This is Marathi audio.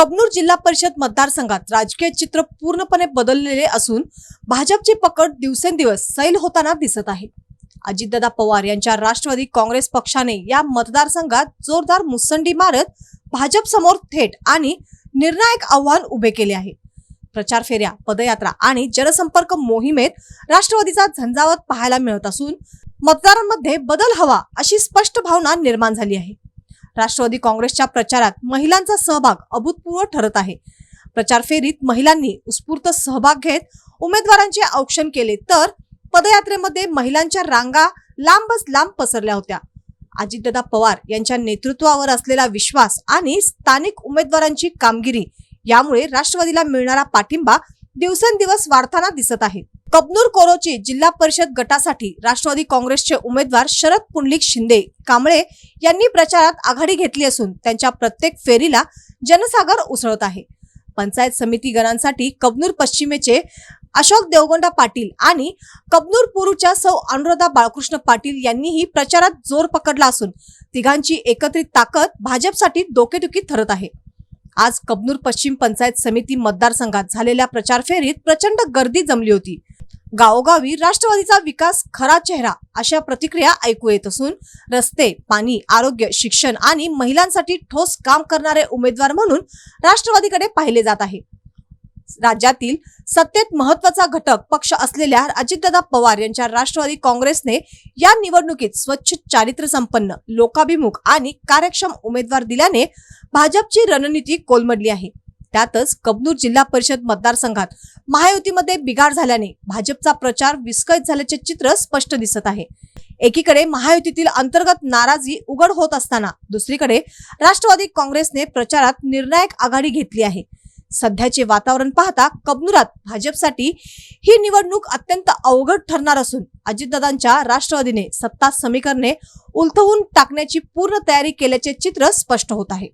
कबनूर जिल्हा परिषद मतदारसंघात राजकीय चित्र पूर्णपणे बदललेले असून भाजपची पकड दिवसेंदिवस सैल होताना दिसत आहे। अजितदादा पवार यांच्या राष्ट्रवादी काँग्रेस पक्षाने या मतदारसंघात जोरदार मुसंडी मारत भाजप समोर थेट आणि निर्णायक आव्हान उभे केले आहे। प्रचार फेऱ्या, पदयात्रा आणि जनसंपर्क मोहिमेत राष्ट्रवादीचा झंझावात पाहायला मिळत असून मतदारांमध्ये बदल हवा अशी स्पष्ट भावना निर्माण झाली आहे। राष्ट्रवादी काँग्रेसच्या प्रचारात महिलांचा सहभाग अभूतपूर्व ठरत आहे। प्रचार फेरीत महिलांनी उत्स्फूर्त सहभाग घेत उमेदवारांचे औक्षण केले, तर पदयात्रेमध्ये महिलांच्या रांगा लांबच लांब पसरल्या होत्या। अजितदादा पवार यांच्या नेतृत्वावर असलेला विश्वास आणि स्थानिक उमेदवारांची कामगिरी यामुळे राष्ट्रवादीला मिळणारा पाठिंबा दिवसेंदिवस वाढताना दिसत आहे। कबनूर कोरोची जिल्हा परिषद गटासाठी राष्ट्रवादी काँग्रेसचे उमेदवार शरद पुंडलिक शिंदे कांबळे यांनी प्रचारात आघाडी घेतली असून त्यांच्या प्रत्येक फेरीला जनसागर उसळत आहे। पंचायत समिती गणांसाठी कबनूर पश्चिमेचे अशोक देवगोंडा पाटील आणि कबनूर पूर्वच्या सौ अनुराधा बाळकृष्ण पाटील यांनीही प्रचारात जोर पकडला असून तिघांची एकत्रित ताकद भाजपसाठी डोकेदुखी ठरत आहे। आज कबनूर पश्चिम पंचायत समिती मतदारसंघात झालेल्या प्रचार फेरीत प्रचंड गर्दी जमली होती। गावोगावी राष्ट्रवादीचा विकास खरा चेहरा अशा प्रतिक्रिया ऐकू येत असून रस्ते, पाणी, आरोग्य, शिक्षण आणि महिलांसाठी ठोस काम करणारे उमेदवार म्हणून राष्ट्रवादीकडे पाहिले जात आहे। राज्यातील सत्तेत महत्त्वाचा घटक पक्ष असलेल्या अजितदादा पवार यांच्या राष्ट्रवादी काँग्रेसने या निवडणुकीत स्वच्छ, चारित्र्य संपन्न, लोकाभिमुख आणि कार्यक्षम उमेदवार दिल्याने भाजपची रणनीती कोलमडली आहे। त्यातच कबनूर जिल्हा परिषद मतदारसंघात महायुतीमध्ये बिघाड झाल्याने भाजपचा प्रचार विस्कळीत झाल्याचे चित्र स्पष्ट दिसत आहे। एकीकडे महायुतीतील अंतर्गत नाराजी उघड होत असताना दुसरीकडे राष्ट्रवादी काँग्रेसने प्रचारात निर्णायक आघाडी घेतली आहे। सध्याचे वातावरण पाहता कबनूरात भाजपसाठी ही निवडणूक अत्यंत अवघड ठरणार असून अजितदादांच्या राष्ट्रवादीने सत्ता समीकरणे उलथवून टाकण्याची पूर्ण तयारी केल्याचे चित्र स्पष्ट होत आहे।